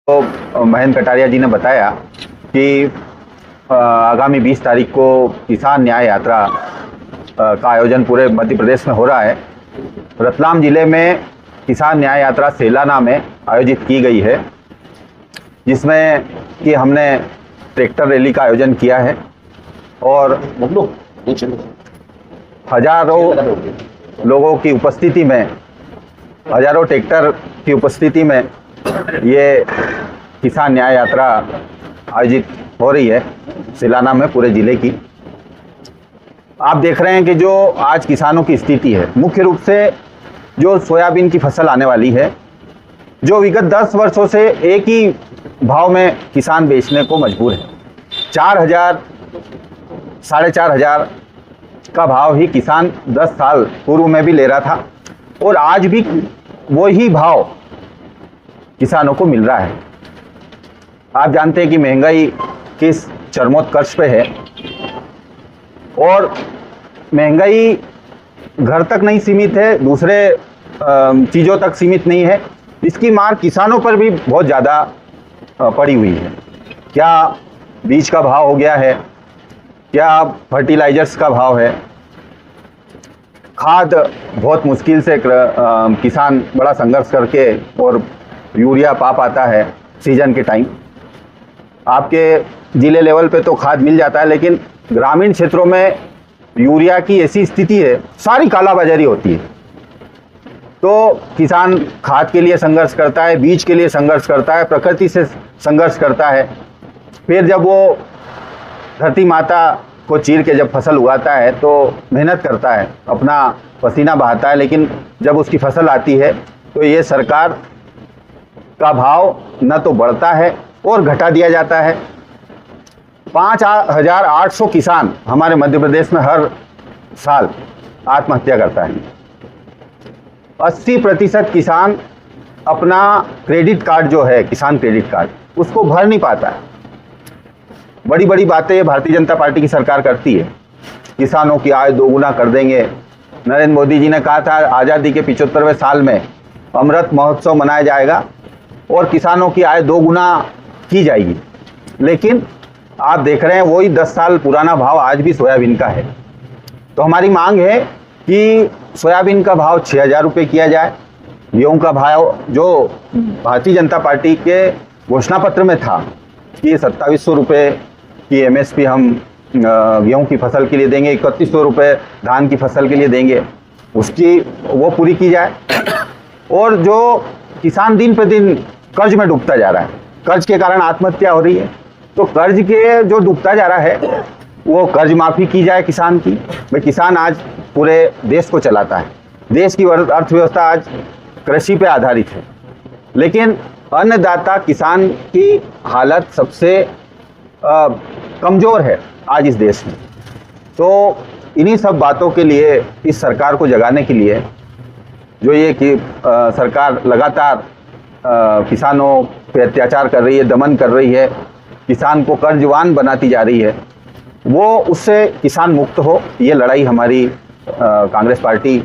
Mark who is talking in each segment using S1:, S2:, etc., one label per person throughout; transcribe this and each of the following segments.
S1: तो महेंद्र कटारिया जी ने बताया कि आगामी 20 तारीख को किसान न्याय यात्रा का आयोजन पूरे मध्य प्रदेश में हो रहा है। रतलाम जिले में किसान न्याय यात्रा सेलाना में आयोजित की गई है, जिसमें कि हमने ट्रैक्टर रैली का आयोजन किया है और हजारों लोगों की उपस्थिति में, हजारों ट्रैक्टर की उपस्थिति में ये किसान न्याय यात्रा आयोजित हो रही है सेलाना में पूरे जिले की। आप देख रहे हैं कि जो आज किसानों की स्थिति है, मुख्य रूप से जो सोयाबीन की फसल आने वाली है, जो विगत 10 वर्षों से एक ही भाव में किसान बेचने को मजबूर है। 4,000 साढ़े 4,000 का भाव ही किसान 10 साल पूर्व में भी ले रहा था और आज भी वही भाव किसानों को मिल रहा है। आप जानते हैं कि महंगाई किस चरमोत्कर्ष पे है और महंगाई घर तक नहीं सीमित है, दूसरे चीज़ों तक सीमित नहीं है, इसकी मार किसानों पर भी बहुत ज़्यादा पड़ी हुई है। क्या बीज का भाव हो गया है, क्या फर्टिलाइजर्स का भाव है, खाद बहुत मुश्किल से किसान बड़ा संघर्ष करके और यूरिया पा पाता है सीजन के टाइम। आपके ज़िले लेवल पे तो खाद मिल जाता है, लेकिन ग्रामीण क्षेत्रों में यूरिया की ऐसी स्थिति है, सारी कालाबाजारी होती है। तो किसान खाद के लिए संघर्ष करता है, बीज के लिए संघर्ष करता है, प्रकृति से संघर्ष करता है। फिर जब वो धरती माता को चीर के जब फसल उगाता है तो मेहनत करता है, अपना पसीना बहाता है, लेकिन जब उसकी फसल आती है तो ये सरकार का भाव न तो बढ़ता है और घटा दिया जाता है। 5,800 किसान हमारे मध्य प्रदेश में हर साल आत्महत्या करता है। 80% किसान अपना क्रेडिट कार्ड जो है, किसान क्रेडिट कार्ड, उसको भर नहीं पाता है। बड़ी बड़ी बातें भारतीय जनता पार्टी की सरकार करती है, किसानों की आय दोगुना कर देंगे। नरेंद्र मोदी जी ने कहा था आज़ादी के 75वें साल में अमृत महोत्सव मनाया जाएगा और किसानों की आय 2 गुना की जाएगी, लेकिन आप देख रहे हैं वही 10 साल पुराना भाव आज भी सोयाबीन का है। तो हमारी मांग है कि सोयाबीन का भाव 6,000 रुपये किया जाए। गेहूं का भाव जो भारतीय जनता पार्टी के घोषणा पत्र में था कि 2,700 रुपये की MSP हम गेहूं की फसल के लिए देंगे, 3,100 रुपये धान की फसल के लिए देंगे, उसकी वो पूरी की जाए। और जो किसान दिन पर दिन कर्ज में डूबता जा रहा है, कर्ज के कारण आत्महत्या हो रही है, तो कर्ज के जो डूबता जा रहा है वो कर्ज माफ़ी की जाए किसान की। भाई किसान आज पूरे देश को चलाता है, देश की अर्थव्यवस्था आज कृषि पे आधारित है, लेकिन अन्नदाता किसान की हालत सबसे कमज़ोर है आज इस देश में। तो इन्हीं सब बातों के लिए, इस सरकार को जगाने के लिए, जो ये कि सरकार लगातार किसानों पे अत्याचार कर रही है, दमन कर रही है, किसान को कर्जवान बनाती जा रही है, वो उससे किसान मुक्त हो, ये लड़ाई हमारी कांग्रेस पार्टी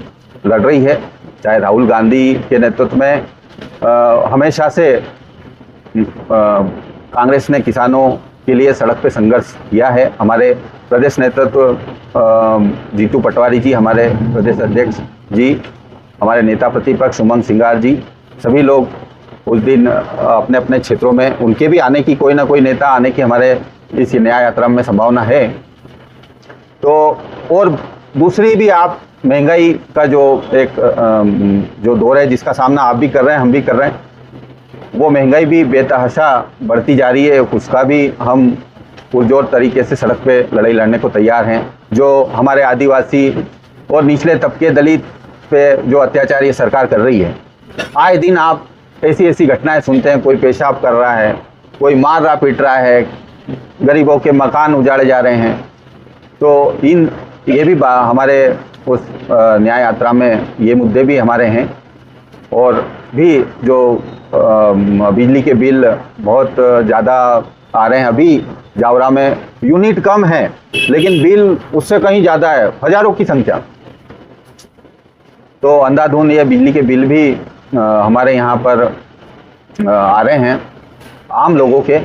S1: लड़ रही है। चाहे राहुल गांधी के नेतृत्व में हमेशा से कांग्रेस ने किसानों के लिए सड़क पे संघर्ष किया है। हमारे प्रदेश नेतृत्व जीतू पटवारी जी, हमारे प्रदेश अध्यक्ष जी, हमारे नेता प्रतिपक्ष उमंग सिंगार जी, सभी लोग उस दिन अपने अपने क्षेत्रों में, उनके भी आने की, कोई ना कोई नेता आने की हमारे इस न्याय यात्रा में संभावना है। तो और दूसरी भी, आप महंगाई का जो एक जो दौर है जिसका सामना आप भी कर रहे हैं, हम भी कर रहे हैं, वो महंगाई भी बेतहाशा बढ़ती जा रही है, उसका भी हम पुरजोर तरीके से सड़क पे लड़ाई लड़ने को तैयार हैं। जो हमारे आदिवासी और निचले तबके, दलित पे जो अत्याचार ये सरकार कर रही है, आए दिन आप ऐसी ऐसी घटनाएं सुनते हैं, कोई पेशाब कर रहा है, कोई मार रहा पीट रहा है, गरीबों के मकान उजाड़े जा रहे हैं। तो ये भी हमारे उस न्याय यात्रा में ये मुद्दे भी हमारे हैं। और भी जो बिजली के बिल बहुत ज़्यादा आ रहे हैं, अभी जावरा में यूनिट कम है लेकिन बिल उससे कहीं ज़्यादा है, हज़ारों की संख्या। तो अंधाधुंध ये बिजली के बिल भी हमारे यहाँ पर आ रहे हैं। आम लोगों के।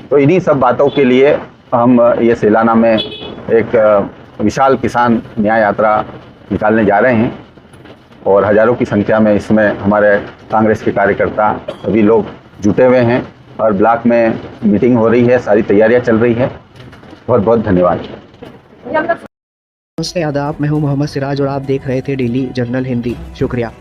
S1: तो इन्हीं सब बातों के लिए हम ये सेलाना में एक विशाल किसान न्याय यात्रा निकालने जा रहे हैं और हज़ारों की संख्या में इसमें हमारे कांग्रेस के कार्यकर्ता सभी लोग जुटे हुए हैं और ब्लॉक में मीटिंग हो रही है, सारी तैयारियां चल रही है। बहुत बहुत धन्यवाद।
S2: नमस्ते, आदाब। मैं हूं मोहम्मद सिराज और आप देख रहे थे डेली जर्नल हिंदी। शुक्रिया।